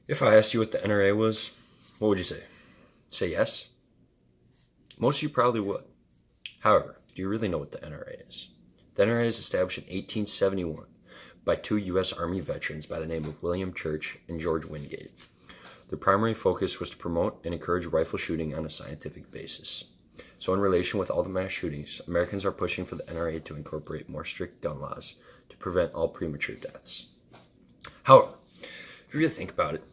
If I asked you what the NRA was, what would you say? Say yes? Most of you probably would. However, do you really know what the NRA is? The NRA is established in 1871 by two U.S. Army veterans by the name of William Church and George Wingate. Their primary focus was to promote and encourage rifle shooting on a scientific basis. So in relation with all the mass shootings, Americans are pushing for the NRA to incorporate more strict gun laws to prevent all premature deaths. However, if you really think about it,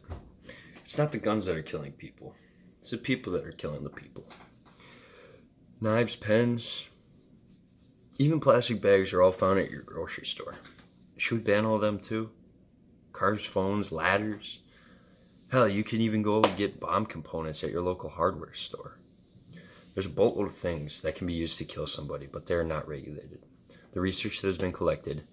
it's not the guns that are killing people. It's the people that are killing the people. Knives, pens, even plastic bags are all found at your grocery store. Should we ban all of them too? Cars, phones, ladders. Hell, you can even go get bomb components at your local hardware store. There's a boatload of things that can be used to kill somebody, but they're not regulated. The research that has been collected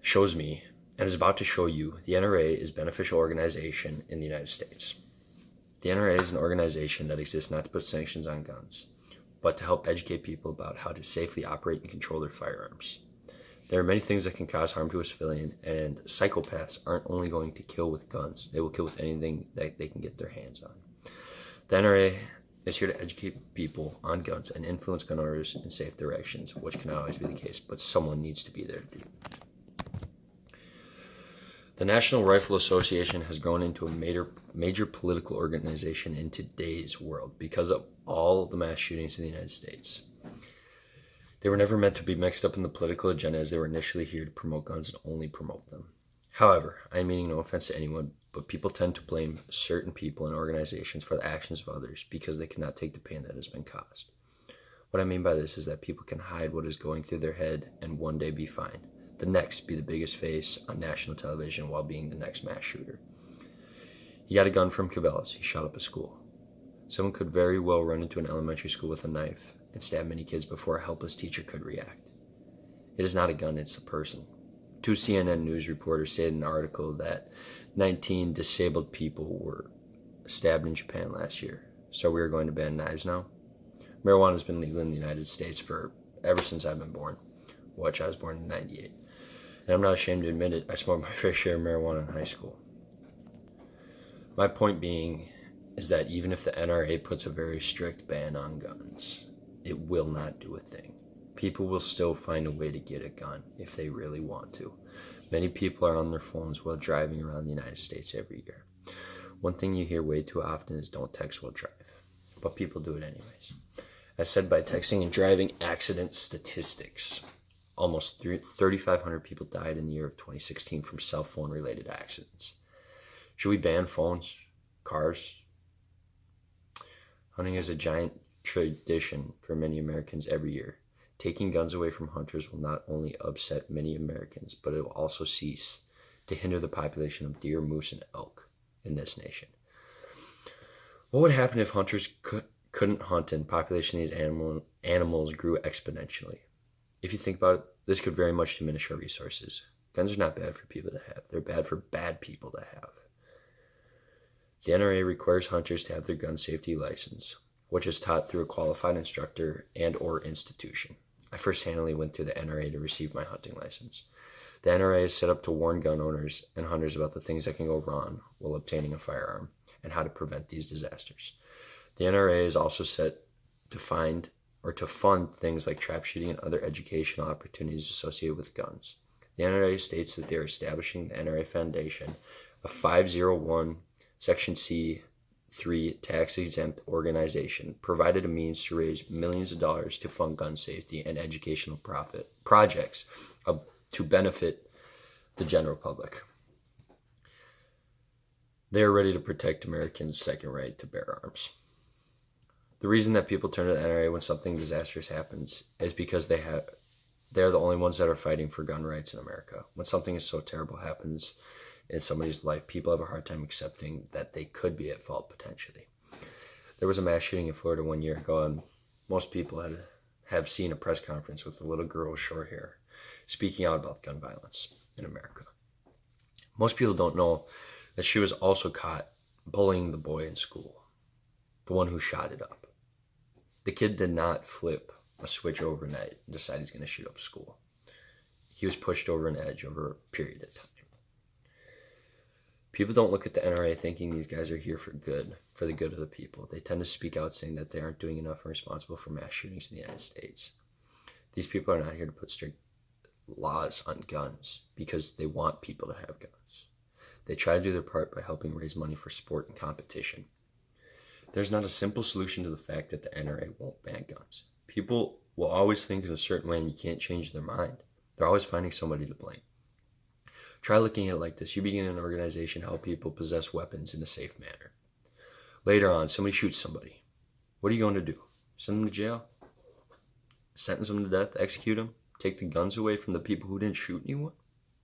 shows me, and is about to show you, the NRA is a beneficial organization in the United States. The NRA is an organization that exists not to put sanctions on guns, but to help educate people about how to safely operate and control their firearms. There are many things that can cause harm to a civilian, and psychopaths aren't only going to kill with guns, they will kill with anything that they can get their hands on. The NRA is here to educate people on guns and influence gun owners in safe directions, which cannot always be the case, but someone needs to be there to do it. The National Rifle Association has grown into a major political organization in today's world because of all the mass shootings in the United States. They were never meant to be mixed up in the political agenda, as they were initially here to promote guns and only promote them. However, I am meaning no offense to anyone, but people tend to blame certain people and organizations for the actions of others because they cannot take the pain that has been caused. What I mean by this is that people can hide what is going through their head and one day be fine. The next be the biggest face on national television while being the next mass shooter. He got a gun from Cabela's. He shot up a school. Someone could very well run into an elementary school with a knife and stab many kids before a helpless teacher could react. It is not a gun, it's the person. Two CNN news reporters stated in an article that 19 disabled people were stabbed in Japan last year. So we are going to ban knives now? Marijuana has been legal in the United States ever since I've been born, which I was born in 98. And I'm not ashamed to admit it, I smoked my fair share of marijuana in high school. My point being is that even if the NRA puts a very strict ban on guns, it will not do a thing. People will still find a way to get a gun if they really want to. Many people are on their phones while driving around the United States every year. One thing you hear way too often is don't text while drive, but people do it anyways. As said by texting and driving accident statistics, almost 3,500 people died in the year of 2016 from cell phone related accidents. Should we ban phones, cars? Hunting is a giant tradition for many Americans every year. Taking guns away from hunters will not only upset many Americans, but it will also cease to hinder the population of deer, moose, and elk in this nation. What would happen if hunters couldn't hunt and population of these animals grew exponentially? If you think about it, this could very much diminish our resources. Guns are not bad for people to have. They're bad for bad people to have. The NRA requires hunters to have their gun safety license, which is taught through a qualified instructor and or institution. I first-handedly went through the NRA to receive my hunting license. The NRA is set up to warn gun owners and hunters about the things that can go wrong while obtaining a firearm and how to prevent these disasters. The NRA is also set to fund things like trap shooting and other educational opportunities associated with guns. The NRA states that they are establishing the NRA Foundation, a 501 Section C3 tax-exempt organization, provided a means to raise millions of dollars to fund gun safety and educational projects to benefit the general public. They are ready to protect Americans' second right to bear arms. The reason that people turn to the NRA when something disastrous happens is because they're the only ones that are fighting for gun rights in America. When something is so terrible happens in somebody's life, people have a hard time accepting that they could be at fault potentially. There was a mass shooting in Florida 1 year ago, and most people have seen a press conference with a little girl with short hair speaking out about gun violence in America. Most people don't know that she was also caught bullying the boy in school, the one who shot it up. The kid did not flip a switch overnight and decide he's going to shoot up school. He was pushed over an edge over a period of time. People don't look at the NRA thinking these guys are here for the good of the people. They tend to speak out saying that they aren't doing enough and responsible for mass shootings in the United States. These people are not here to put strict laws on guns because they want people to have guns. They try to do their part by helping raise money for sport and competition. There's not a simple solution to the fact that the NRA won't ban guns. People will always think in a certain way and you can't change their mind. They're always finding somebody to blame. Try looking at it like this. You begin an organization to help people possess weapons in a safe manner. Later on, somebody shoots somebody. What are you going to do? Send them to jail? Sentence them to death? Execute them? Take the guns away from the people who didn't shoot anyone?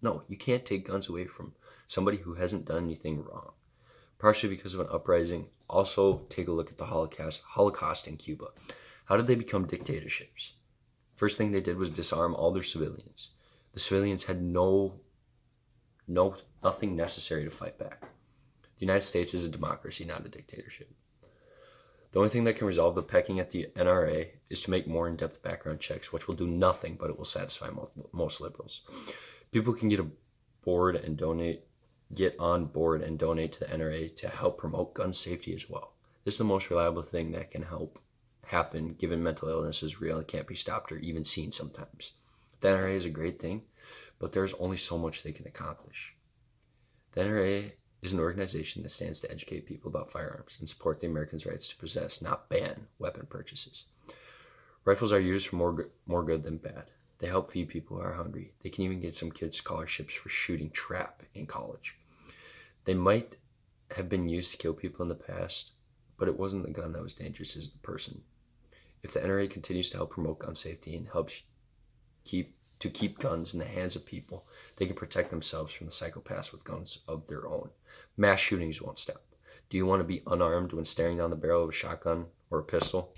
No, you can't take guns away from somebody who hasn't done anything wrong. Partially because of an uprising. Also, take a look at the Holocaust in Cuba. How did they become dictatorships? First thing they did was disarm all their civilians. The civilians had nothing necessary to fight back. The United States is a democracy, not a dictatorship. The only thing that can resolve the pecking at the NRA is to make more in-depth background checks, which will do nothing, but it will satisfy most liberals. People can get on board and donate to the NRA to help promote gun safety as well. This is the most reliable thing that can help happen, given mental illness is real and can't be stopped or even seen sometimes. The NRA is a great thing, but there's only so much they can accomplish. The NRA is an organization that stands to educate people about firearms and support the Americans' rights to possess, not ban, weapon purchases. Rifles are used for more good than bad. They help feed people who are hungry. They can even get some kids scholarships for shooting trap in college. They might have been used to kill people in the past, but it wasn't the gun that was dangerous, it was the person. If the NRA continues to help promote gun safety and helps keep guns in the hands of people, they can protect themselves from the psychopaths with guns of their own. Mass shootings won't stop. Do you want to be unarmed when staring down the barrel of a shotgun or a pistol?